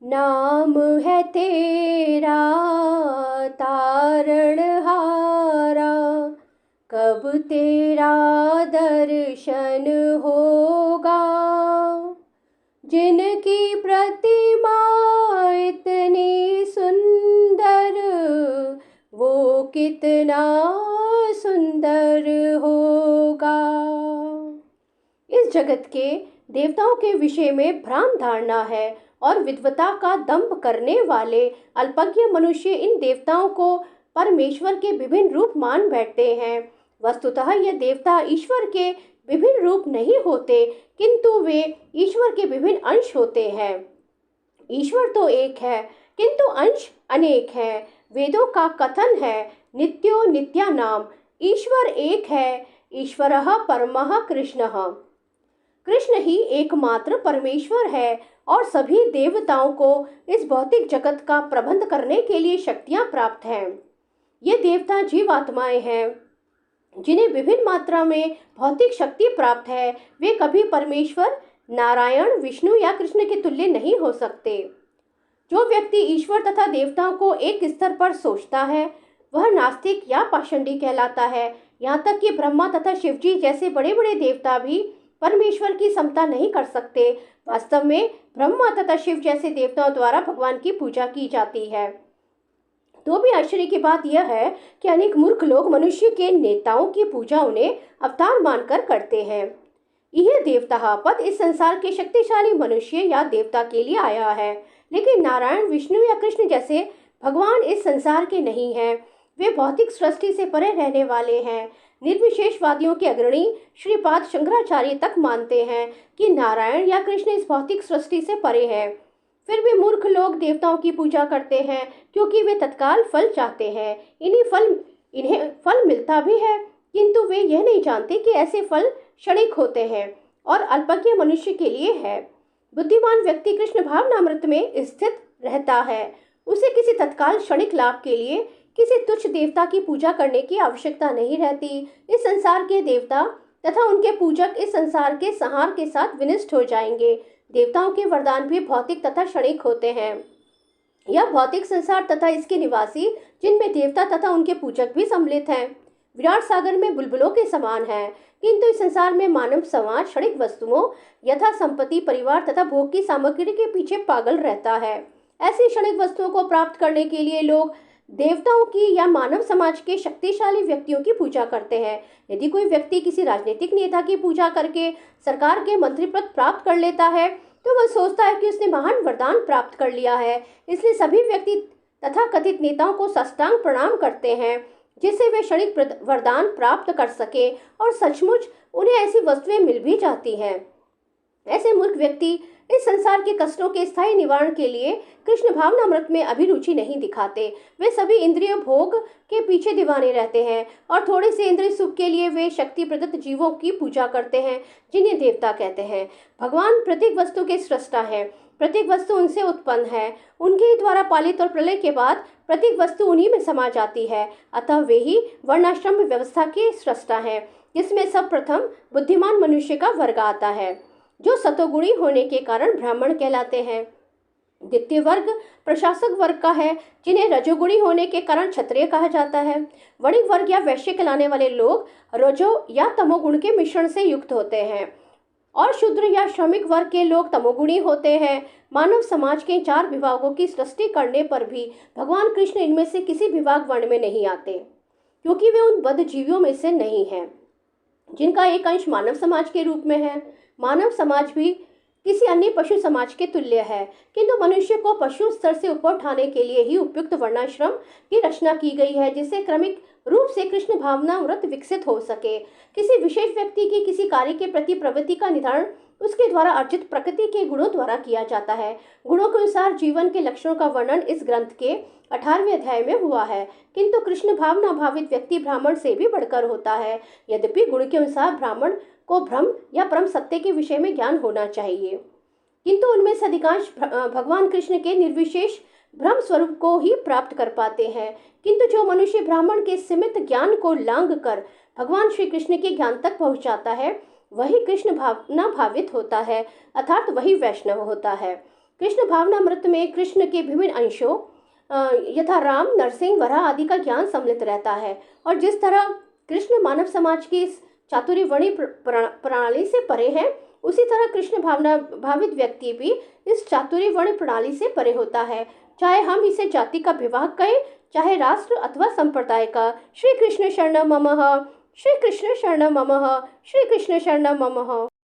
नाम है तेरा तारणहारा, कब तेरा दर्शन होगा। जिनकी प्रतिमा इतनी सुंदर, वो कितना सुंदर होगा। इस जगत के देवताओं के विषय में भ्राम धारणा है और विद्वता का दंभ करने वाले अल्पज्ञ मनुष्य इन देवताओं को परमेश्वर के विभिन्न रूप मान बैठते हैं। वस्तुतः ये देवता ईश्वर के विभिन्न रूप नहीं होते, किंतु वे ईश्वर के विभिन्न अंश होते हैं। ईश्वर तो एक है, किंतु अंश अनेक हैं। वेदों का कथन है, नित्यो नित्यानाम। ईश्वर एक है, ईश्वरः परमः कृष्णः। कृष्ण ही एकमात्र परमेश्वर है और सभी देवताओं को इस भौतिक जगत का प्रबंध करने के लिए शक्तियां प्राप्त हैं। ये देवता जीवात्माएं हैं जिन्हें विभिन्न मात्रा में भौतिक शक्ति प्राप्त है। वे कभी परमेश्वर, नारायण, विष्णु या कृष्ण के तुल्य नहीं हो सकते। जो व्यक्ति ईश्वर तथा देवताओं को एक स्तर पर सोचता है वह नास्तिक या पाषंडी कहलाता है। यहाँ तक कि ब्रह्मा तथा शिवजी जैसे बड़े बड़े देवता भी परमेश्वर की समता नहीं कर सकते। वास्तव में ब्रह्मा तथा शिव जैसे देवताओं द्वारा भगवान की पूजा की जाती है। तो भी आश्चर्य की बात यह है कि अनेक मूर्ख लोग मनुष्य के नेताओं की पूजा उन्हें अवतार मानकर करते हैं। यह देवता पद इस संसार के शक्तिशाली मनुष्य या देवता के लिए आया है, लेकिन नारायण, विष्णु या कृष्ण जैसे भगवान इस संसार के नहीं हैं। वे भौतिक सृष्टि से परे रहने वाले हैं। निर्विशेषवादियों के अग्रणी श्रीपाद शंकराचार्य तक मानते हैं कि नारायण या कृष्ण इस भौतिक सृष्टि से परे हैं। फिर भी मूर्ख लोग देवताओं की पूजा करते हैं क्योंकि वे तत्काल फल चाहते हैं। इन्हें फल मिलता भी है, किंतु वे यह नहीं जानते कि ऐसे फल क्षणिक होते हैं और अल्पज्ञ मनुष्य के लिए है। बुद्धिमान व्यक्ति कृष्ण भावनामृत में स्थित रहता है। उसे किसी तत्काल क्षणिक लाभ के लिए किसी तुच्छ देवता की पूजा करने की आवश्यकता नहीं रहती। इस संसार के देवता तथा उनके पूजक इस संसार के संहार के साथ विनष्ट हो जाएंगे। देवताओं के वरदान भी भौतिक तथा क्षणिक होते हैं। यह भौतिक संसार तथा इसके निवासी, जिनमें देवता तथा उनके पूजक भी सम्मिलित हैं, विराट सागर में बुलबुलों के समान है। किंतु इस संसार में मानव समाज क्षणिक वस्तुओं यथा संपत्ति, परिवार तथा भोग की सामग्री के पीछे पागल रहता है। ऐसी क्षणिक वस्तुओं को प्राप्त करने के लिए लोग देवताओं की या मानव समाज के शक्तिशाली व्यक्तियों की पूजा करते हैं। यदि कोई व्यक्ति किसी राजनीतिक नेता की पूजा करके सरकार के मंत्री पद प्राप्त कर लेता है तो वह सोचता है कि उसने महान वरदान प्राप्त कर लिया है। इसलिए सभी व्यक्ति तथा कथित नेताओं को साष्टांग प्रणाम करते हैं जिससे वे क्षणिक वरदान प्राप्त कर सके, और सचमुच उन्हें ऐसी वस्तुएं मिल भी जाती हैं। ऐसे मूर्ख व्यक्ति इस संसार के कष्टों के स्थायी निवारण के लिए कृष्ण भावनामृत में अभिरुचि नहीं दिखाते। वे सभी इंद्रिय भोग के पीछे दीवाने रहते हैं और थोड़े से इंद्रिय सुख के लिए वे शक्ति प्रदत्त जीवों की पूजा करते हैं जिन्हें देवता कहते हैं। भगवान प्रत्येक वस्तु के सृष्टा है। प्रत्येक वस्तु उनसे उत्पन्न है। उनके ही द्वारा पालित और प्रलय के बाद प्रत्येक वस्तु उन्हीं में समा जाती है। अतः वे ही वर्णाश्रम व्यवस्था के सृष्टा हैं, जिसमें सब प्रथम बुद्धिमान मनुष्य का वर्ग आता है जो सतोगुणी होने के कारण ब्राह्मण कहलाते हैं। द्वितीय वर्ग प्रशासक वर्ग का है, जिन्हें रजोगुणी होने के कारण क्षत्रिय कहा जाता है। वणिक वर्ग या वैश्य कहलाने वाले लोग रजो या तमोगुण के मिश्रण से युक्त होते हैं, और शूद्र या श्रमिक वर्ग के लोग तमोगुणी होते हैं। मानव समाज के 4 विभागों की सृष्टि करने पर भी भगवान कृष्ण इनमें से किसी विभाग वर्ण में नहीं आते, क्योंकि वे उन बद्ध जीवियों में से नहीं हैं जिनका एक अंश मानव समाज के रूप में है। मानव समाज भी किसी अन्य पशु समाज के तुल्य है, किंतु मनुष्य को पशु स्तर से ऊपर उठाने के लिए ही उपयुक्त वर्णाश्रम की रचना की गई है, जिससे क्रमिक रूप से कृष्ण भावनामृत विकसित हो सके। किसी विशेष व्यक्ति की किसी कार्य के प्रति प्रवृत्ति का निर्धारण उसके द्वारा अर्जित प्रकृति के गुणों द्वारा किया जाता है। गुणों के अनुसार जीवन के लक्षणों का वर्णन इस ग्रंथ के 18वें अध्याय में हुआ है, किंतु कृष्ण भावना भावित व्यक्ति ब्राह्मण से भी बढ़कर होता है। यद्यपि गुण के अनुसार ब्राह्मण को ब्रह्म या परम सत्य के विषय में ज्ञान होना चाहिए, किंतु उनमें से अधिकांश भगवान कृष्ण के निर्विशेष ब्रह्म स्वरूप को ही प्राप्त कर पाते हैं। किंतु जो मनुष्य ब्राह्मण के सीमित ज्ञान को लांघ कर भगवान श्री कृष्ण के ज्ञान तक पहुंचाता है वही कृष्ण भावना भावित होता है, अर्थात वही वैष्णव होता है। कृष्ण भावनामृत में कृष्ण के विभिन्न अंशों यथा राम, नरसिंह, वराह आदि का ज्ञान सम्मिलित रहता है। और जिस तरह कृष्ण मानव समाज की इस चातुर्वर्णी प्रणाली से परे है, उसी तरह कृष्ण भावना भावित व्यक्ति भी इस चातुर्वर्णी प्रणाली से परे होता है, चाहे हम इसे जाति का विवाह कहें, चाहे राष्ट्र अथवा संप्रदाय का। श्री कृष्ण शरणम मम, श्री कृष्ण शरणम मम, श्री कृष्ण शरणम मम।